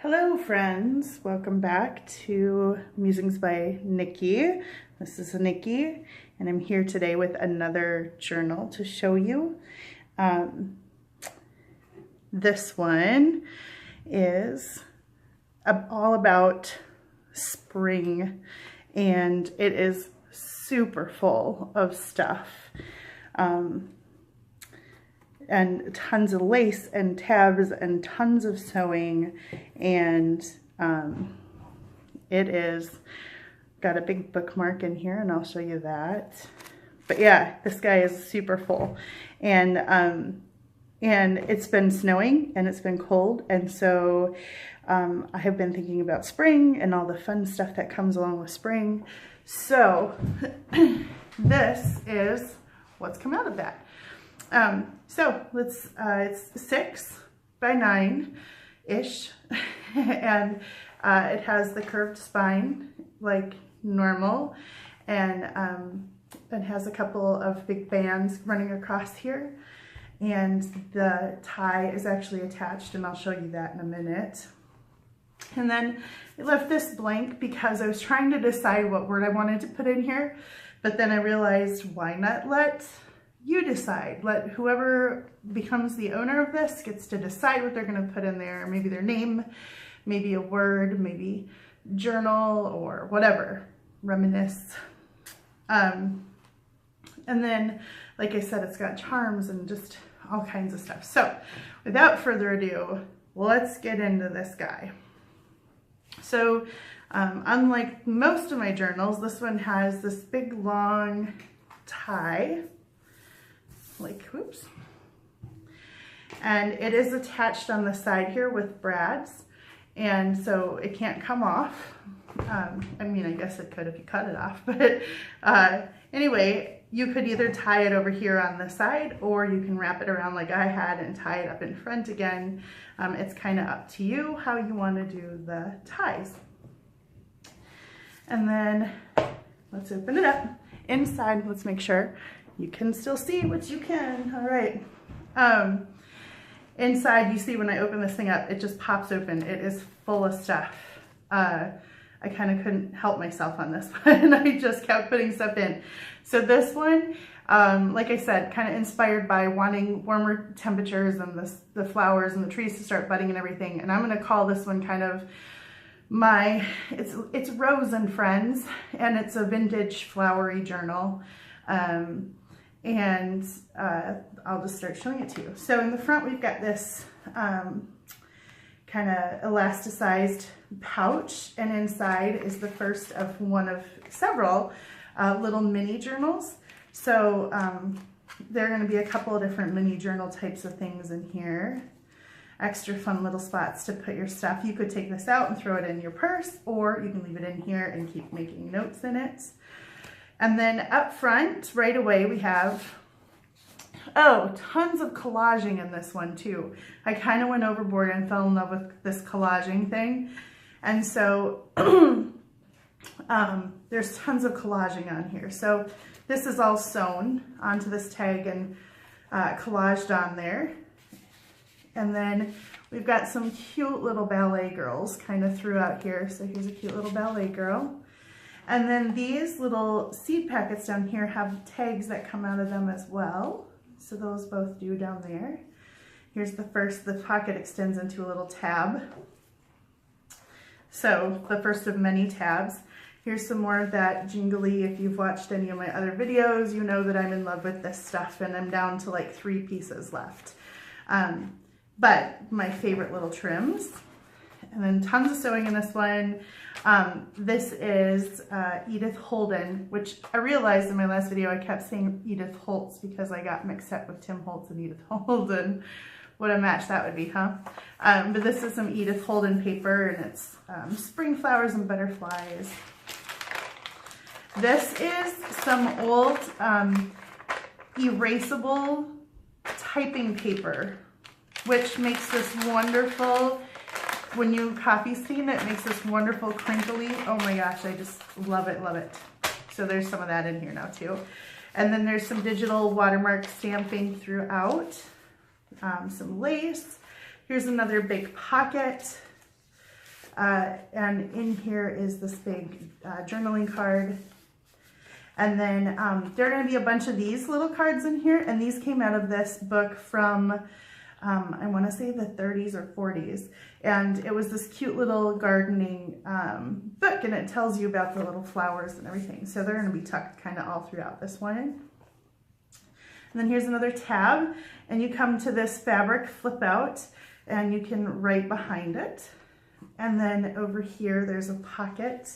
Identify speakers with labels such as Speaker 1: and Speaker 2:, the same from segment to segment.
Speaker 1: Hello friends, welcome back to Musings by Nikki. This is Nikki and I'm here today with another journal to show you. This one is all about spring and it is super full of stuff. And tons of lace and tabs and tons of sewing, and it is got a big bookmark in here and I'll show you that. But yeah, this guy is super full, and it's been snowing and it's been cold, and so I have been thinking about spring and all the fun stuff that comes along with spring. So this is what's come out of that. So let's, it's 6 by 9-ish, and it has the curved spine like normal, and it has a couple of big bands running across here, and the tie is actually attached, and I'll show you that in a minute. And then I left this blank because I was trying to decide what word I wanted to put in here, but then I realized, why not let you decide? Let whoever becomes the owner of this gets to decide what they're going to put in there. Maybe their name, maybe a word, maybe journal or whatever. Reminisce. And then, like I said, it's got charms and just all kinds of stuff. So without further ado, let's get into this guy. So unlike most of my journals, this one has this big long tie. Like, whoops. And it is attached on the side here with brads, and so it can't come off. I mean, I guess it could if you cut it off, but anyway, you could either tie it over here on the side, or you can wrap it around like I had and tie it up in front again. It's kind of up to you how you want to do the ties. And then let's open it up. Inside, let's make sure you can still see what you can. All right. Inside, you see when I open this thing up, it just pops open. It is full of stuff. I kind of couldn't help myself on this one. I just kept putting stuff in. So this one, like I said, kind of inspired by wanting warmer temperatures and the flowers and the trees to start budding and everything. And I'm going to call this one kind of it's Rose and Friends, and it's a vintage flowery journal. And I'll just start showing it to you. So in the front, we've got this kind of elasticized pouch, and inside is the first of one of several little mini journals. So there are going to be a couple of different mini journal types of things in here. Extra fun little spots to put your stuff. You could take this out and throw it in your purse, or you can leave it in here and keep making notes in it. And then up front, right away, we have, oh, tons of collaging in this one too. I kind of went overboard and fell in love with this collaging thing. And so there's tons of collaging on here. So this is all sewn onto this tag and collaged on there. And then we've got some cute little ballet girls kind of throughout here. So here's a cute little ballet girl. And then these little seed packets down here have tags that come out of them as well. So those both do down there. Here's the first, the pocket extends into a little tab. So the first of many tabs. Here's some more of that jingly. If you've watched any of my other videos, you know that I'm in love with this stuff, and I'm down to like 3 pieces left. But my favorite little trims. And then tons of sewing in this one. This is Edith Holden, which I realized in my last video I kept saying Edith Holtz because I got mixed up with Tim Holtz and Edith Holden. What a match that would be, huh? But this is some Edith Holden paper, and it's spring flowers and butterflies. This is some old erasable typing paper, which makes this wonderful. When you copy stain it, makes this wonderful crinkly. Oh my gosh, I just love it, love it. So there's some of that in here now too. And then there's some digital watermark stamping throughout. Some lace. Here's another big pocket. And in here is this big journaling card. And then there are going to be a bunch of these little cards in here, and these came out of this book from, I want to say the 30s or 40s. And it was this cute little gardening book, and it tells you about the little flowers and everything. So they're going to be tucked kind of all throughout this one. And then here's another tab, and you come to this fabric flip out, and you can write behind it. And then over here, there's a pocket.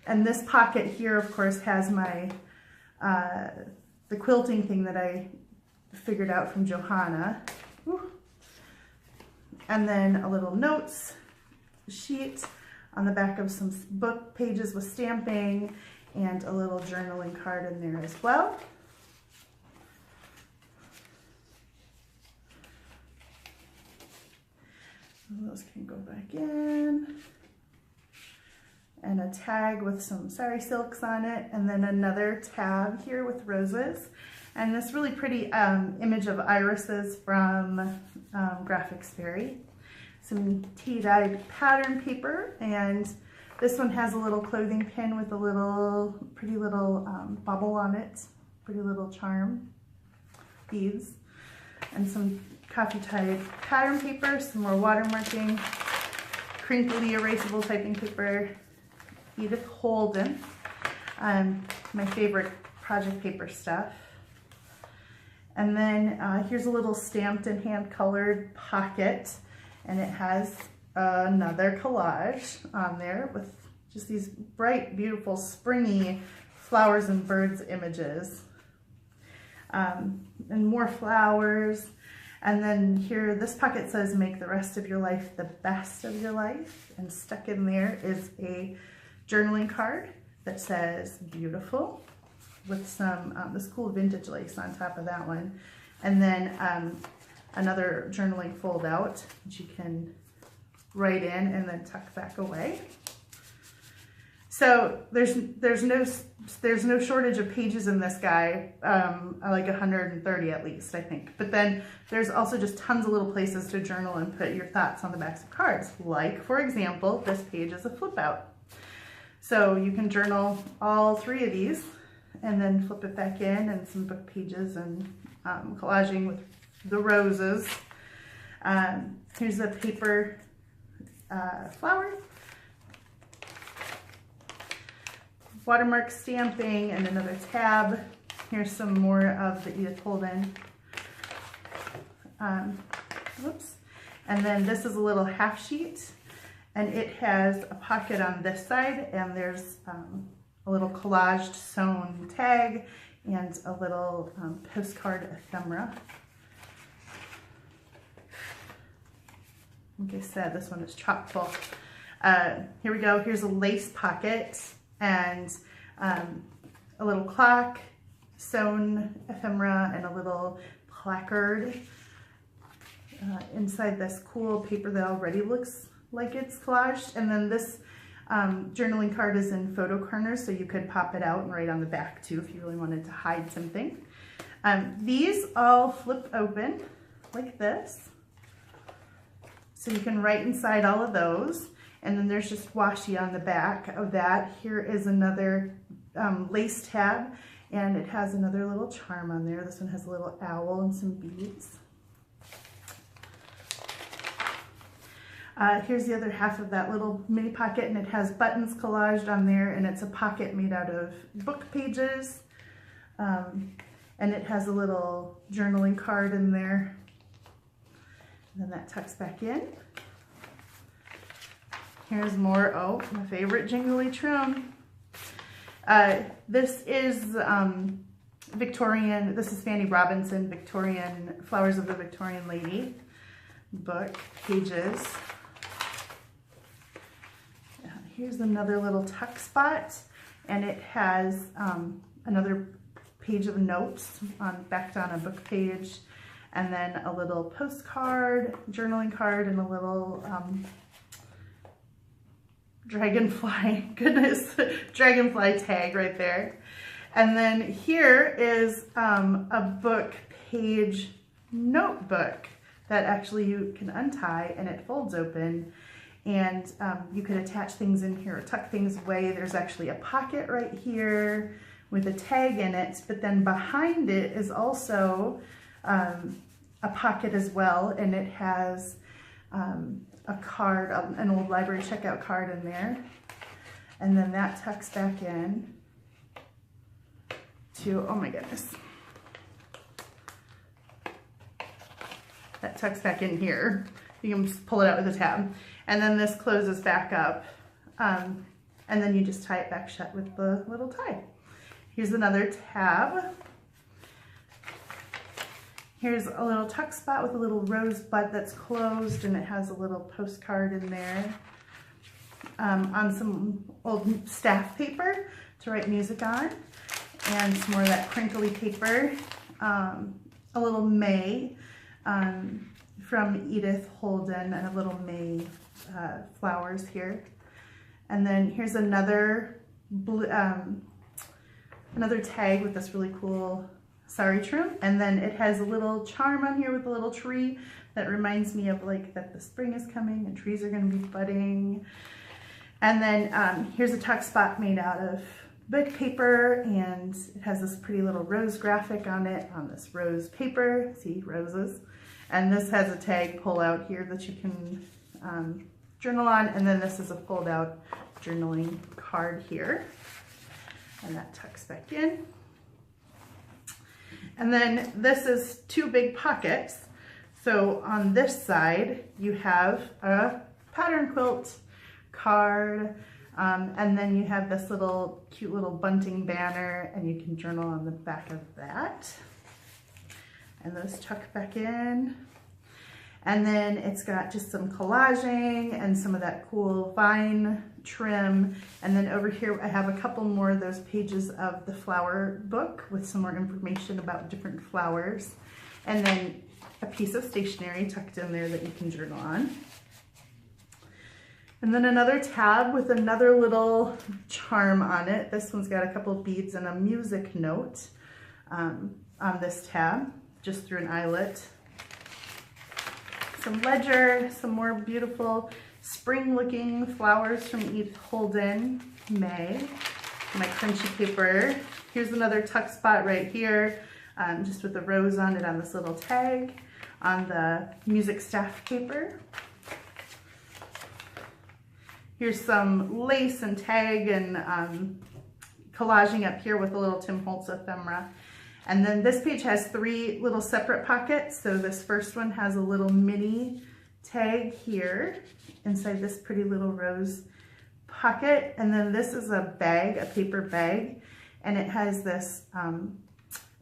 Speaker 1: And this pocket here, of course, has my, the quilting thing that I figured out from Johanna. Woo. And then a little notes sheet on the back of some book pages with stamping, and a little journaling card in there as well. Those can go back in. And a tag with some sari silks on it, and then another tab here with roses, and this really pretty image of irises from Graphics Fairy. Some tea-dyed pattern paper, and this one has a little clothing pin with a little pretty little bubble on it, pretty little charm beads, and some coffee-dyed pattern paper, some more watermarking, crinkly erasable typing paper, Edith Holden, my favorite project paper stuff. And then here's a little stamped and hand-colored pocket, and it has another collage on there with just these bright, beautiful, springy flowers and birds images. And more flowers. And then here, this pocket says, make the rest of your life the best of your life. And stuck in there is a journaling card that says beautiful, with some this cool vintage lace on top of that one, and then another journaling fold out that you can write in and then tuck back away. So there's no shortage of pages in this guy, like 130 at least, I think. But then there's also just tons of little places to journal and put your thoughts on the backs of cards. Like, for example, this page is a flip out. So you can journal all 3 of these and then flip it back in, and some book pages, and collaging with the roses. Here's a paper flower, watermark stamping, and another tab. Here's some more of the Edith Holden. Whoops. And then this is a little half sheet. And it has a pocket on this side, and there's a little collaged sewn tag and a little postcard ephemera. Like I said, this one is chock full. Here we go. Here's a lace pocket and a little clock, sewn ephemera, and a little placard inside this cool paper that already looks like it's collaged. And then this journaling card is in photo corners, so you could pop it out and write on the back too if you really wanted to hide something. These all flip open like this, so you can write inside all of those. And then there's just washi on the back of that. Here is another lace tab, and it has another little charm on there. This one has a little owl and some beads. Here's the other half of that little mini pocket, and it has buttons collaged on there, and it's a pocket made out of book pages. And it has a little journaling card in there. And then that tucks back in. Here's more, oh, my favorite jingly trim. This is Victorian, this is Fanny Robinson, Victorian, Flowers of the Victorian Lady book pages. Here's another little tuck spot, and it has another page of notes backed on a book page, and then a little postcard, journaling card, and a little dragonfly, goodness, dragonfly tag right there. And then here is a book page notebook that actually you can untie, and it folds open. And you could attach things in here or tuck things away. There's actually a pocket right here with a tag in it, but then behind it is also a pocket as well, and it has a card, an old library checkout card in there. And then that tucks back in to, oh my goodness. That tucks back in here. You can just pull it out with a tab. And then this closes back up. And then you just tie it back shut with the little tie. Here's another tab. Here's a little tuck spot with a little rosebud that's closed, and it has a little postcard in there on some old staff paper to write music on, and some more of that crinkly paper. A little May from Edith Holden, and a little May flowers here. And then here's another blue, another tag with this really cool sari trim, and then it has a little charm on here with a little tree that reminds me of like that the spring is coming and trees are going to be budding. And then here's a tuck spot made out of book paper, and it has this pretty little rose graphic on it on this rose paper. See, roses. And this has a tag pull out here that you can journal on, and then this is a fold out journaling card here, and that tucks back in. And then this is two big pockets. So on this side, you have a pattern quilt card, and then you have this little cute little bunting banner, and you can journal on the back of that. And those tuck back in. And then it's got just some collaging and some of that cool vine trim. And then over here, I have a couple more of those pages of the flower book with some more information about different flowers. And then a piece of stationery tucked in there that you can journal on. And then another tab with another little charm on it. This one's got a couple of beads and a music note on this tab, just through an eyelet. Some ledger, some more beautiful spring-looking flowers from Edith Holden, May. My crunchy paper. Here's another tuck spot right here, just with the rose on it on this little tag on the music staff paper. Here's some lace and tag and collaging up here with a little Tim Holtz ephemera. And then this page has three little separate pockets. So this first one has a little mini tag here inside this pretty little rose pocket. And then this is a bag, a paper bag, and it has this, and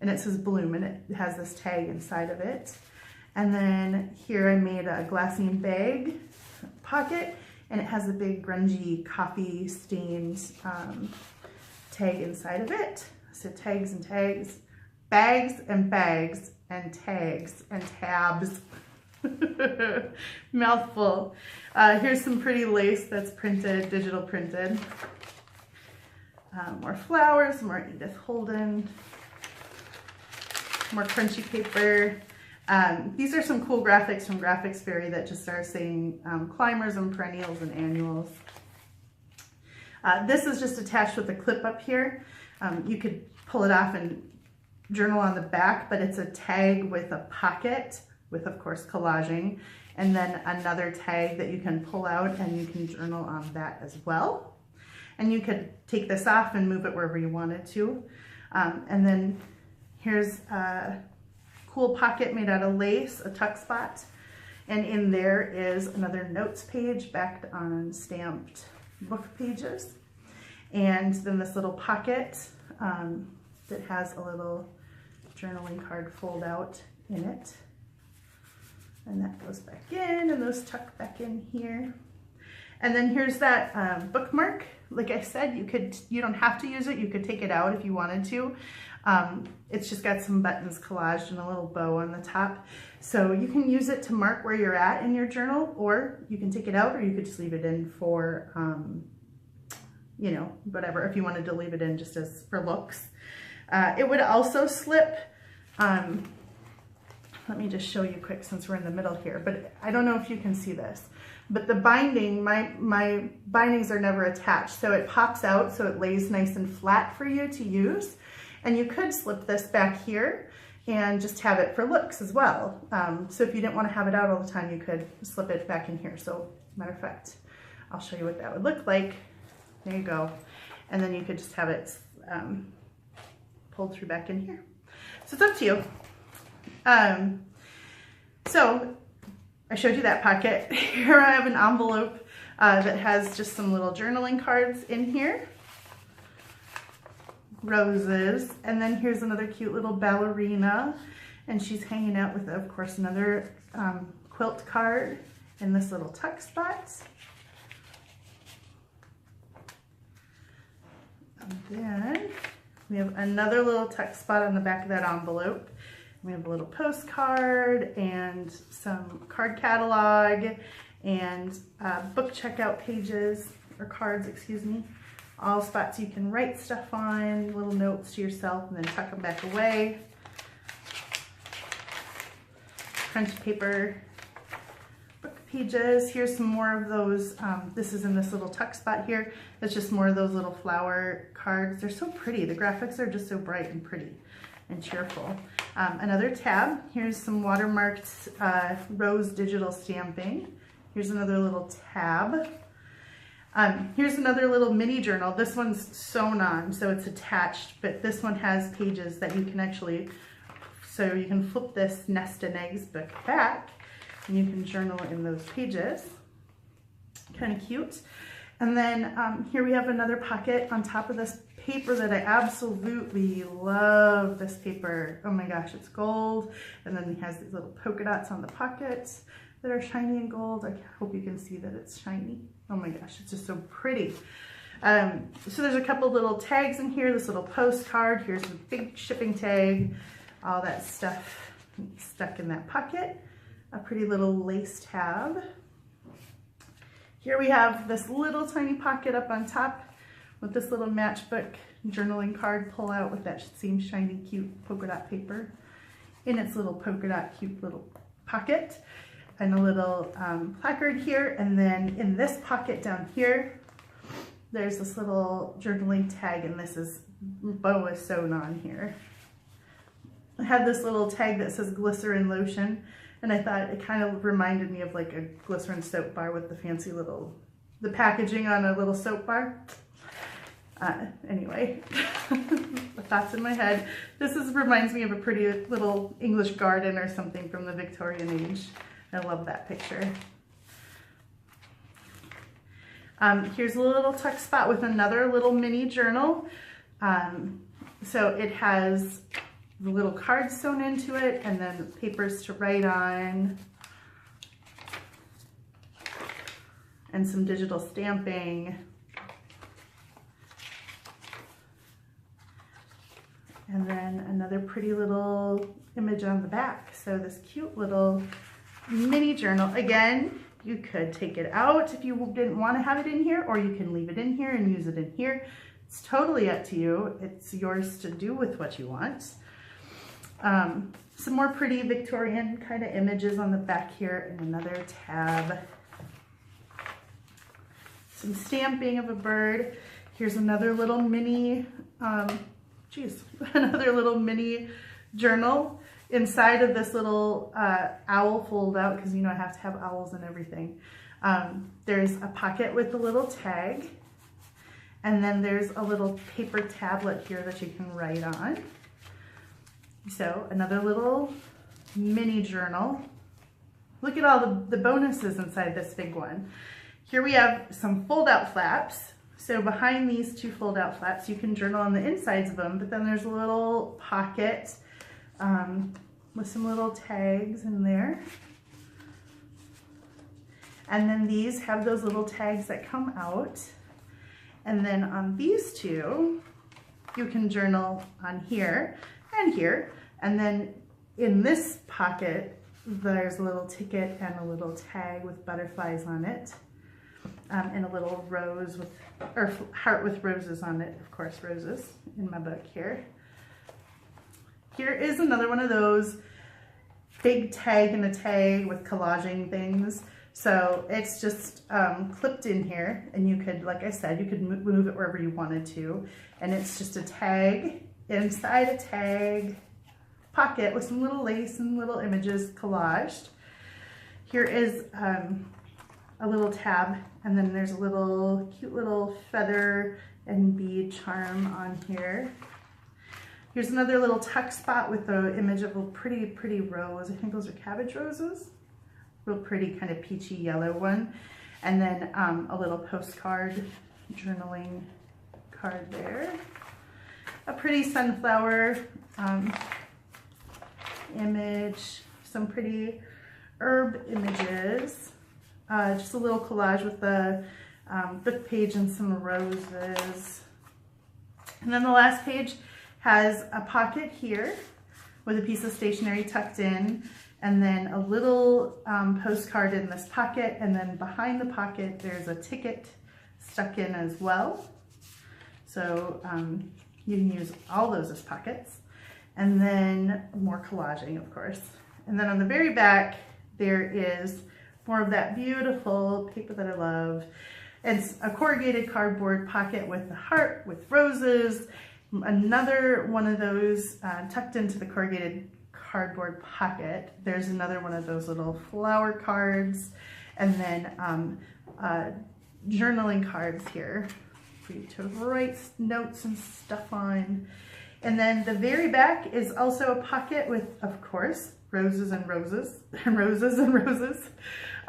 Speaker 1: it says bloom, and it has this tag inside of it. And then here I made a glassine bag pocket, and it has a big grungy coffee stained tag inside of it. So tags and tags. Bags and tags and tabs. Mouthful. Here's some pretty lace that's printed, digital printed. More flowers, more Edith Holden. More crunchy paper. These are some cool graphics from Graphics Fairy that just are saying climbers and perennials and annuals. This is just attached with a clip up here. You could pull it off and journal on the back, but it's a tag with a pocket with, of course, collaging, and then another tag that you can pull out and you can journal on that as well. And you could take this off and move it wherever you wanted to. And then here's a cool pocket made out of lace, a tuck spot, and in there is another notes page backed on stamped book pages. And then this little pocket that has a little journaling card fold out in it, and that goes back in, and those tuck back in here. And then here's that bookmark. Like I said, you don't have to use it. You could take it out if you wanted to. It's just got some buttons collaged and a little bow on the top, so you can use it to mark where you're at in your journal, or you can take it out, or you could just leave it in for you know, whatever, if you wanted to leave it in just as for looks. It would also slip. Let me just show you quick since we're in the middle here, but I don't know if you can see this, but the binding, my bindings are never attached. So it pops out, so it lays nice and flat for you to use. And you could slip this back here and just have it for looks as well. So if you didn't want to have it out all the time, you could slip it back in here. So matter of fact, I'll show you what that would look like. There you go. And then you could just have it pulled through back in here. So it's up to you. So I showed you that pocket. Here I have an envelope that has just some little journaling cards in here. Roses. And then here's another cute little ballerina. And she's hanging out with, of course, another quilt card in this little tuck spot. And then we have another little tuck spot on the back of that envelope. We have a little postcard and some card catalog and book checkout pages, or cards, excuse me. All spots you can write stuff on, little notes to yourself, and then tuck them back away. Crunchy paper, book pages. Here's some more of those. This is in this little tuck spot here. It's just more of those little flower cards. They're so pretty. The graphics are just so bright and pretty and cheerful. Another tab. Here's some watermarked rose digital stamping. Here's another little tab. Here's another little mini journal. This one's sewn on, so it's attached, but this one has pages that you can actually, so you can flip this Nest and Eggs book back, and you can journal in those pages. Kind of cute. And then here we have another pocket on top of this paper that I absolutely love. This paper, oh my gosh, it's gold, and then it has these little polka dots on the pockets that are shiny and gold. I hope you can see that it's shiny. Oh my gosh, it's just so pretty. So there's a couple little tags in here, this little postcard, here's a big shipping tag, all that stuff stuck in that pocket. A pretty little lace tab. Here we have this little tiny pocket up on top with this little matchbook journaling card pull out with that same shiny cute polka dot paper in its little polka dot cute little pocket. And a little placard here, and then in this pocket down here, there's this little journaling tag, and this is, bow is sewn on here. I had this little tag that says glycerin lotion, and I thought it kind of reminded me of like a glycerin soap bar with the fancy little, the packaging on a little soap bar. Anyway, the thoughts in my head. This reminds me of a pretty little English garden or something from the Victorian age. I love that picture. Here's a little tuck spot with another little mini journal. So it has the little cards sewn into it, and then papers to write on, and some digital stamping. And then another pretty little image on the back. So this cute little mini journal. Again, you could take it out if you didn't want to have it in here, or you can leave it in here and use it in here. It's totally up to you. It's yours to do with what you want. Some more pretty Victorian kind of images on the back here, and another tab. Some stamping of a bird. Here's another little mini, another little mini journal inside of this little owl fold out, because you know I have to have owls and everything. There's a pocket with a little tag, and then there's a little paper tablet here that you can write on. So another little mini journal. Look at all the bonuses inside this big one. Here we have some fold out flaps. So behind these two fold out flaps, you can journal on the insides of them, but then there's a little pocket with some little tags in there. And then these have those little tags that come out. And then on these two, you can journal on here and here. And then in this pocket, there's a little ticket and a little tag with butterflies on it. And a little rose with, or heart with roses on it, of course, roses in my book here. Here is another one of those big tag and a tag with collaging things. So it's just clipped in here, and you could, like I said, you could move it wherever you wanted to. And it's just a tag inside a tag pocket with some little lace and little images collaged. Here is a little tab, and then there's a little cute little feather and bead charm on here. Here's another little tuck spot with the image of a pretty, pretty rose. I think those are cabbage roses. Real pretty kind of peachy yellow one. And then a little postcard, journaling card there. A pretty sunflower image, some pretty herb images. Just a little collage with the book page and some roses. And then the last page has a pocket here with a piece of stationery tucked in, and then a little postcard in this pocket, and then behind the pocket there's a ticket stuck in as well. So you can use all those as pockets. And then more collaging, of course. And then on the very back there is more of that beautiful paper that I love. It's a corrugated cardboard pocket with a heart with roses. Another one of those tucked into the corrugated cardboard pocket. There's another one of those little flower cards, and then journaling cards here for you to write notes and stuff on. And then the very back is also a pocket with, of course, roses and roses and roses and roses.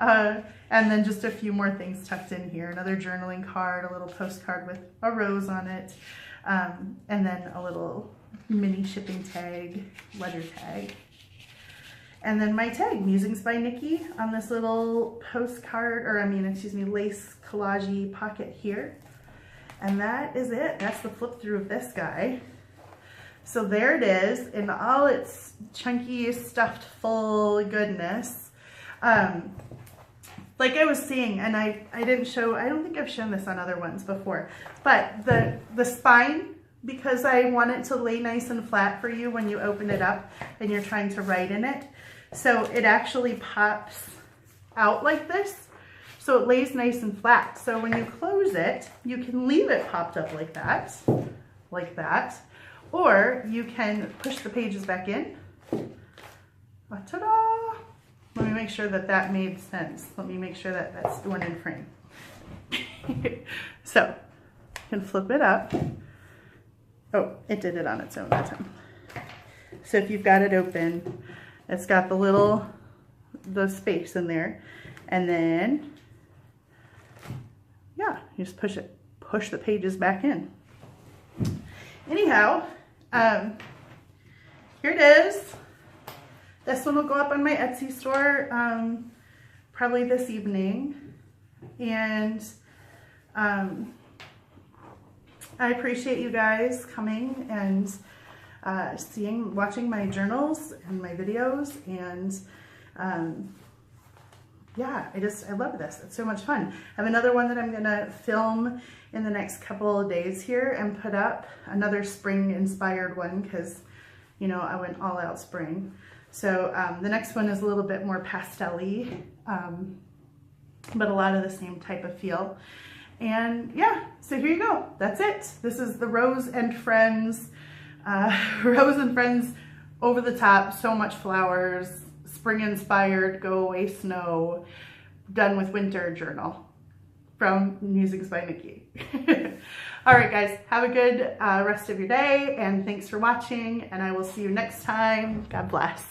Speaker 1: And then just a few more things tucked in here. Another journaling card, a little postcard with a rose on it. And then a little mini shipping tag, letter tag. And then my tag, Musings by Nikki, on this little postcard, or lace collage pocket here. And that is it. That's the flip through of this guy. So there it is in all its chunky, stuffed, full goodness. Like I was saying, and I don't think I've shown this on other ones before, but the spine, because I want it to lay nice and flat for you when you open it up and you're trying to write in it. So it actually pops out like this. So it lays nice and flat. So when you close it, you can leave it popped up like that, or you can push the pages back in. Ta-da! Let me make sure that that made sense. Let me make sure that that's the one in frame. So, you can flip it up. Oh, it did it on its own that time. So if you've got it open, it's got the space in there. And then, yeah, you just push the pages back in. Anyhow, here it is. This one will go up on my Etsy store probably this evening. And I appreciate you guys coming and watching my journals and my videos. And yeah, I love this. It's so much fun. I have another one that I'm gonna film in the next couple of days here and put up, another spring inspired one, because you know I went all out spring. So the next one is a little bit more pastel-y, but a lot of the same type of feel. And yeah, so here you go. That's it. This is the Rose and Friends, Rose and Friends over the top, so much flowers, spring inspired, go away snow, done with winter journal from Musings by Nikki. All right, guys, have a good rest of your day, and thanks for watching, and I will see you next time. God bless.